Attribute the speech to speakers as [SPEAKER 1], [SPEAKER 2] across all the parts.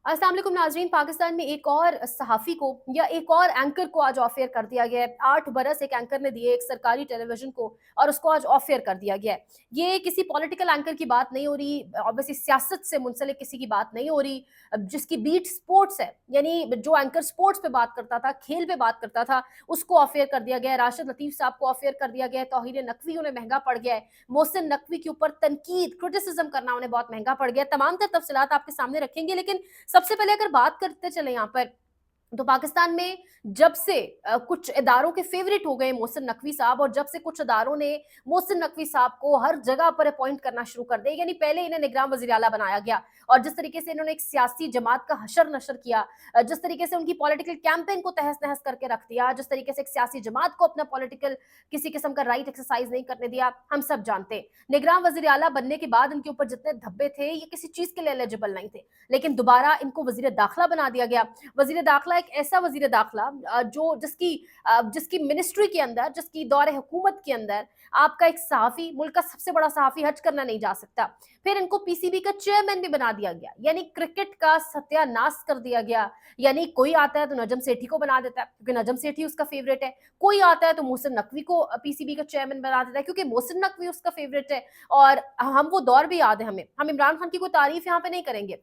[SPEAKER 1] अस्सलाम वालेकुम नाज़रीन। पाकिस्तान में एक और सहाफ़ी को या एक और एंकर को आज ऑफ एयर कर दिया गया है। 8 बरस एक एंकर ने दिए एक सरकारी टेलीविज़न को और उसको आज ऑफ एयर कर दिया गया है। ये किसी पॉलिटिकल एंकर की बात नहीं हो रही, ऑब्वियसली सियासत से मुंसलिक किसी की बात नहीं हो रही। जिसकी बीट स्पोर्ट्स है, यानी जो एंकर स्पोर्ट्स पे बात करता था, खेल पे बात करता था, उसको ऑफ एयर कर दिया गया है। राशिद लतीफ़ साहब को ऑफ एयर कर दिया गया है। तौहीर नकवी उन्हें महँगा पड़ गया है। मोहसिन नकवी के ऊपर तनकीद, क्रिटिसिज़्म करना उन्हें बहुत महँगा पड़ गया है। तमाम तर तफ़सीलात आपके सामने रखेंगे, लेकिन सबसे पहले अगर बात करते चले यहाँ पर, तो पाकिस्तान में जब से कुछ इदारों के फेवरेट हो गए मोहसिन नकवी साहब, और जब से कुछ इदारों ने मोहसिन नकवी साहब को हर जगह पर अपॉइंट करना शुरू कर दिया, यानी पहले इन्हें निगरान वज़ीर आला बनाया गया और जिस तरीके से इन्होंने एक सियासी जमात का हशर नशर किया, जिस तरीके से उनकी पॉलिटिकल कैंपेन को तहस नहस करके रख दिया, जिस तरीके से एक सियासी जमात को अपना पॉलिटिकल किसी किस्म का राइट एक्सरसाइज नहीं करने दिया, हम सब जानते हैं। निगरान वज़ीर आला बनने के बाद इनके ऊपर जितने धब्बे थे, ये किसी चीज़ के लिए एलिजिबल नहीं थे, लेकिन दोबारा इनको वज़ीर दाखिला बना दिया गया। वज़ीर दाखिला एक ऐसा वज़ीर दाखिला जो जिसकी मिनिस्ट्री के अंदर, जिसकी दौरे हुकूमत के अंदर आपका एक सहाफ़ी, मुल्क का सबसे बड़ा सहाफ़ी हज करना नहीं जा सकता। फिर इनको पीसीबी का चेयरमैन भी बना दिया गया, यानी क्रिकेट का सत्यानाश कर दिया गया। यानी कोई आता है तो नजम सेठी को बना देता है क्योंकि नजम सेठी उसका फेवरेट है, कोई आता है तो मोहसिन नकवी को पीसीबी का चेयरमैन बना देता है क्योंकि मोहसिन नकवी उसका फेवरेट है। और हम वो दौर भी याद है हमें, हम इमरान खान की कोई तारीफ यहाँ पे नहीं करेंगे,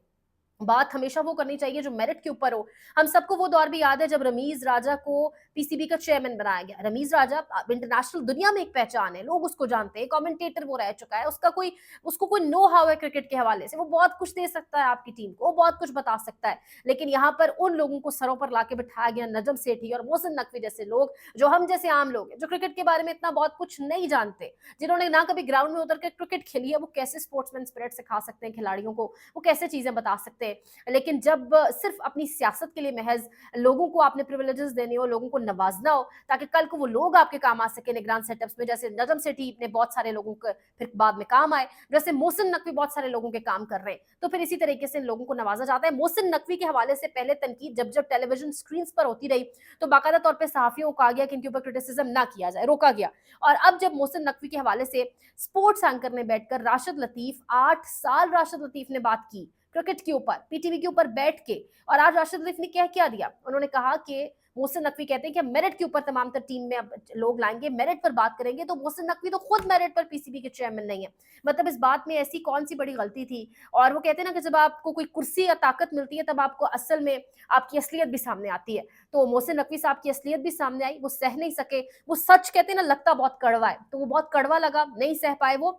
[SPEAKER 1] बात हमेशा वो करनी चाहिए जो मेरिट के ऊपर हो। हम सबको वो दौर भी याद है जब रमीज राजा को पीसीबी का चेयरमैन बनाया गया। रमीज राजा इंटरनेशनल दुनिया में एक पहचान है, लोग उसको जानते हैं, कमेंटेटर वो रह चुका है, उसको कोई नो हाउ है क्रिकेट के हवाले से, वो बहुत कुछ दे सकता है आपकी टीम को, वो बहुत कुछ बता सकता है। लेकिन यहाँ पर उन लोगों को सरों पर लाके बिठाया गया, नजम सेठी और मोहसिन नकवी जैसे लोग, जो हम जैसे आम लोग हैं, जो क्रिकेट के बारे में इतना बहुत कुछ नहीं जानते, जिन्होंने ना कभी ग्राउंड में उतर कर क्रिकेट खेली है, वो कैसे स्पोर्ट्समैन स्पिरिट सिखा सकते हैं खिलाड़ियों को, वो कैसे चीजें बता सकते हैं। लेकिन जब सिर्फ अपनी सियासत के लिए महज लोगों को आपने प्रिविलेजेस देने हो, लोगों को नवाजना हो, ताकि कल को वो लोग आपके काम आ सके निगरान सेटअप्स में, जैसे नजम सेठी ने बहुत सारे लोगों के फिर बाद में काम आए, जैसे मोहसिन नकवी बहुत सारे लोगों के काम कर रहे हैं, तो फिर इसी तरीके से इन लोगों को नवाजा जाता है। मोहसिन नकवी के हवाले से पहले तनकीद जब जब टेलीविजन स्क्रीन पर होती रही, तो बाकायदा तौर पर सहाफियों को कहा गया कि इनके ऊपर क्रिटिसिज्म ना किया जाए, रोका गया। और अब जब मोहसिन नकवी के हवाले से स्पोर्ट्स एंकर ने बैठकर राशिद लतीफ, 8 साल राशिद लतीफ ने बात की क्रिकेट के ऊपर, पीटीवी के ऊपर बैठ के, और आज राशिद लतीफ ने क्या दिया, उन्होंने कहा कि मोहसिन नकवी कहते हैं कि हम मेरिट के ऊपर तमाम तर टीम में अब लोग लाएंगे, मेरिट पर बात करेंगे, तो मोहसिन नकवी तो खुद मेरिट पर पीसीबी के चेयरमैन नहीं है। मतलब इस बात में ऐसी कौन सी बड़ी गलती थी। और वो कहते हैं ना कि जब आपको कोई कुर्सी या ताकत मिलती है, तब आपको असल में आपकी असलियत भी सामने आती है। तो मोहसिन नकवी साहब की असलियत भी सामने आई, वो सह नहीं सके, वो सच कहते हैं ना लगता बहुत कड़वा है, तो वो बहुत कड़वा लगा, नहीं सह पाए वो।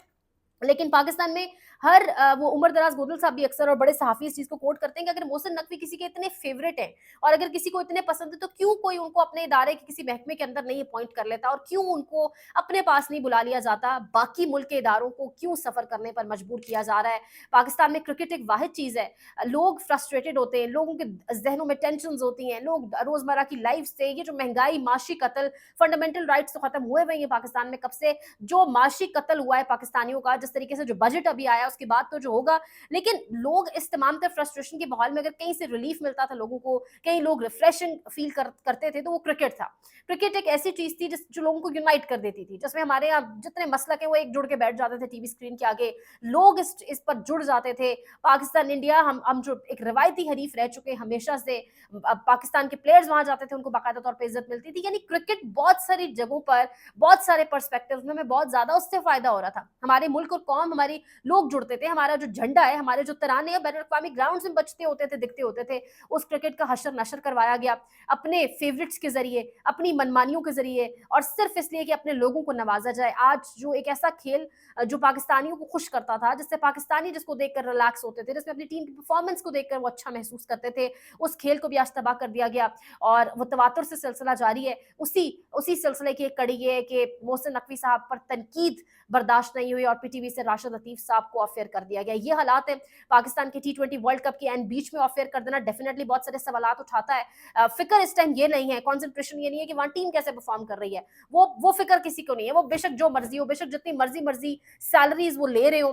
[SPEAKER 1] लेकिन पाकिस्तान में हर वो उमर दराज गोदल साहब भी अक्सर और बड़े सहाफ़ी इस चीज़ को कोट करते हैं कि अगर मोहसिन नकवी किसी के इतने फेवरेट हैं और अगर किसी को इतने पसंद है, तो क्यों कोई उनको अपने इदारे के किसी महकमे के अंदर नहीं अपॉइंट कर लेता, और क्यों उनको अपने पास नहीं बुला लिया जाता, बाकी मुल्क के इदारों को क्यों सफ़र करने पर मजबूर किया जा रहा है। पाकिस्तान में क्रिकेट एक वाहिद चीज़ है, लोग फ्रस्ट्रेटेड होते हैं, लोगों के जहनों में टेंशन होती हैं, लोग रोज़मर्रा की लाइफ से, ये जो महंगाई, माशी कत्ल, फंडामेंटल राइट्स तो खत्म हुए हुए हैं पाकिस्तान में कब से, जो माशी कत्ल हुआ है पाकिस्तानियों का, जिस तरीके से जो बजट अभी आया उसके बाद तो जो होगा, लेकिन लोग इस तमाम तर फ्रस्ट्रेशन के माहौल में अगर कहीं से रिलीफ मिलता था लोगों को, कहीं लोग रिफ्रेशिंग फील करते थे, तो वो क्रिकेट था। क्रिकेट एक ऐसी चीज थी जो लोगों को यूनाइट कर देती थी, जिसमें हमारे यहाँ जितने मसलक हैं वो एक जुड़ के बैठ जाते थे टीवी स्क्रीन के आगे, लोग इस पर जुड़ जाते थे। पाकिस्तान इंडिया, हम जो एक रवायती हरीफ रह चुके हैं हमेशा से, पाकिस्तान के प्लेयर्स वहां जाते थे, उनको बाकायदा तौर पर इज्जत मिलती थी। यानी क्रिकेट बहुत सारी जगहों पर, बहुत सारे पर्सपेक्टिव में हमें बहुत ज्यादा उससे फायदा हो रहा था। हमारे मुल्क और कौम, हमारी लोग जुड़ते थे, हमारा जो झंडा है, हमारे जो तराने हैं बैनुल अक़वामी ग्राउंड्स में बजते होते थे, दिखते होते थे। उस क्रिकेट का हशर नशर करवाया गया अपने फेवरेट्स के जरिए, अपनी मनमानियों के जरिए, और सिर्फ इसलिए कि अपने लोगों को नवाजा जाए। आज जो एक ऐसा खेल जो पाकिस्तानियों को खुश करता था, जिससे पाकिस्तानी जिसको देखकर रिलैक्स होते थे, जिसमें अपनी टीम की परफॉर्मेंस को देखकर वो अच्छा महसूस करते थे, उस खेल को भी आज तबाह कर दिया गया। और वो तवातुर से सिलसिला जारी है। उसी उसी सिलसिले की एक कड़ी ये है कि मोहसिन नकवी साहब पर तनकीद बर्दाश्त नहीं हुई और पीटीवी से राशिद लतीफ साहब को ऑफ एयर कर दिया गया। ये हालात है। पाकिस्तान के टी20 वर्ल्ड कप के एंड बीच में ऑफ एयर कर देना डेफिनेटली बहुत सारे सवालात उठाता है। फिक्र इस टाइम ये नहीं है, कॉन्सेंट्रेशन ये नहीं है कि वहां टीम कैसे परफॉर्म कर रही है, वो फिक्र किसी को नहीं है। वो बेशक जो मर्जी हो, बेशक जितनी मर्जी सैलरीज वो ले रहे हो,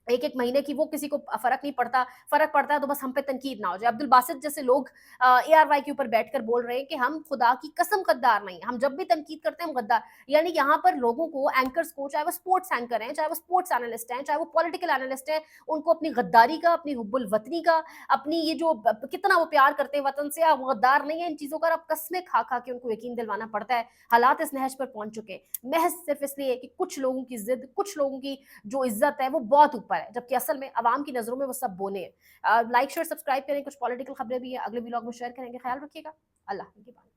[SPEAKER 1] एक-एक महीने की, वो किसी को फ़र्क नहीं पड़ता, फ़र्क पड़ता है तो बस हम पे तनकीद ना हो जाए। अब्दुल बासित जैसे लोग एआरवाई के ऊपर बैठकर बोल रहे हैं कि हम खुदा की कसम गद्दार नहीं हैं, हम जब भी तनकीद करते हैं हम गद्दार। यानी यहाँ पर लोगों को, एंकर्स को, चाहे वो स्पोर्ट्स एंकर हैं, चाहे वो स्पोर्ट्स एनालिस्ट हैं, चाहे वो पॉलिटिकल एनालिस्ट हैं, उनको अपनी गद्दारी का, अपनी हुब्बुल वतनी का, अपनी ये जो कितना वो प्यार करते हैं वतन से, वो गद्दार नहीं है, इन चीज़ों का अब कस्में खा-खा के उनको यकीन दिलवाना पड़ता है। हालात इस नहज पर पहुँच चुके हैं। महज़ सिर्फ़ इसलिए कि कुछ लोगों की ज़िद, कुछ लोगों की जो इज्जत है वो बहुत ऊपर है, जबकि असल में अवाम की नज़रों में वो सब बोने हैं। लाइक शेयर सब्सक्राइब करें, कुछ पॉलिटिकल खबरें भी हैं, अगले व्लॉग में शेयर करेंगे। ख्याल रखिएगा। अल्लाह निगहबान।